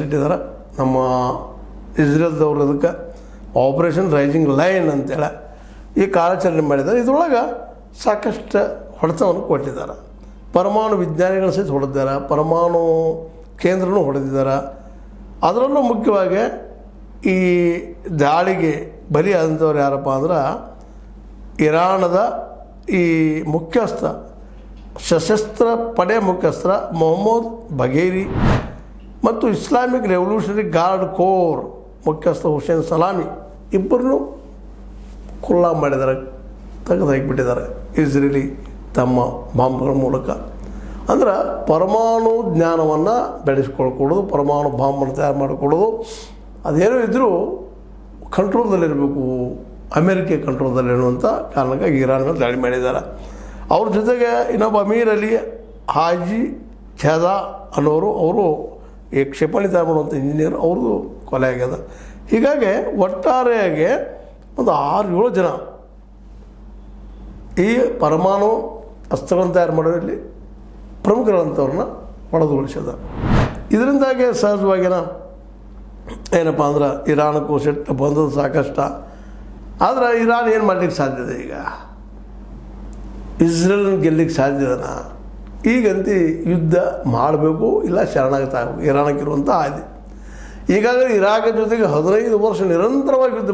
ಹೆಸರಿಟ್ಟಿದ್ದಾರೆ ನಮ್ಮ ಇಸ್ರೇಲ್ದವ್ರು. ಅದಕ್ಕೆ operation rising line ಅಂತೇಳಿ ಈ ಕಾರ್ಯಾಚರಣೆ ಮಾಡಿದ್ದಾರೆ. ಇದರೊಳಗೆ ಸಾಕಷ್ಟು ಹೊಡೆತವನ್ನು ಕೊಟ್ಟಿದ್ದಾರೆ. ಪರಮಾಣು ವಿಜ್ಞಾನಿಗಳ ಸಹಿತ ಹೊಡೆದಿದ್ದಾರೆ, ಪರಮಾಣು ಕೇಂದ್ರನೂ ಹೊಡೆದಿದ್ದಾರೆ. ಅದರಲ್ಲೂ ಮುಖ್ಯವಾಗಿ ಈ ದಾಳಿಗೆ ಬಲಿಯಾದಂಥವ್ರು ಯಾರಪ್ಪ ಅಂದ್ರೆ ಇರಾನದ ಈ ಮುಖ್ಯಸ್ಥ, ಸಶಸ್ತ್ರ ಪಡೆ ಮುಖ್ಯಸ್ಥ ಮೊಹಮ್ಮದ್ ಬಘೇರಿ ಮತ್ತು ಇಸ್ಲಾಮಿಕ್ ರೆವಲ್ಯೂಷನರಿ ಗಾರ್ಡ್ ಕೋರ್ ಮುಖ್ಯಸ್ಥ ಹುಸೇನ್ ಸಲಾಮಿ ಇಬ್ಬರನ್ನೂ ಖುಲ್ಲಾ ಮಾಡಿದ್ದಾರೆ, ತೆಗೆದು ಹಾಕಿಬಿಟ್ಟಿದ್ದಾರೆ ಇಸ್ರೇಲಿ ತಮ್ಮ ಬಾಂಬ್ಗಳ ಮೂಲಕ. ಅಂದ್ರೆ ಪರಮಾಣು ಜ್ಞಾನವನ್ನು ಬೆಳೆಸ್ಕೊಳ್ಕೊಡೋದು, ಪರಮಾಣು ಬಾಂಬನ್ನು ತಯಾರು ಮಾಡಿಕೊಡೋದು, ಅದೇನೋ ಇದ್ದರೂ ಕಂಟ್ರೋಲ್ದಲ್ಲಿರಬೇಕು, ಅಮೇರಿಕೆ ಕಂಟ್ರೋಲ್ದಲ್ಲಿರುವಂಥ ಕಾರಣಕ್ಕಾಗಿ ಇರಾನ್ ಮೇಲೆ ದಾಳಿ ಮಾಡಿದ್ದಾರೆ. ಅವ್ರ ಜೊತೆಗೆ ಇನ್ನೊಬ್ಬ ಅಮೀರ್ ಅಲಿ ಹಾಜಿ ಛೇದಾ ಅನ್ನೋರು, ಅವರು ಈ ಕ್ಷಿಪಣಿ ತಯಾರು ಮಾಡುವಂಥ ಇಂಜಿನಿಯರ್, ಅವ್ರದ್ದು ಕೊಲೆ ಆಗ್ಯದ. ಹೀಗಾಗಿ ಒಟ್ಟಾರೆಯಾಗಿ ಒಂದು 6-7 ಜನ ಈ ಪರಮಾಣು ಅಸ್ತ್ರಗಳನ್ನು ತಯಾರು ಮಾಡೋರಲ್ಲಿ ಪ್ರಮುಖರಂಥವ್ರನ್ನ ಹೊಡೆದುಗೊಳಿಸಿದ. ಇದರಿಂದಾಗಿ ಸಹಜವಾಗಿನ ಏನಪ್ಪ ಅಂದ್ರೆ ಇರಾನಕ್ಕೂ ಸಿಟ್ಟು ಬಂದದ್ದು ಸಾಕಷ್ಟ. ಆದರೆ ಇರಾನ್ ಏನು ಮಾಡಲಿಕ್ಕೆ ಸಾಧ್ಯತೆ? ಈಗ ಇಸ್ರೇಲ್ನ ಗೆಲ್ಲಲಿಕ್ಕೆ ಸಾಧ್ಯದನ? ಈಗಂತೂ ಯುದ್ಧ ಮಾಡಬೇಕು, ಇಲ್ಲ ಶರಣಾಗತ ಆಗಬೇಕು. ಇರಾನಕ್ಕಿರುವಂಥ ಆಯ್ತು. ಈಗಾಗಲೇ ಇರಾಕ್ ಜೊತೆಗೆ 15 ವರ್ಷ ನಿರಂತರವಾಗಿ ಯುದ್ಧ ಮಾಡಿ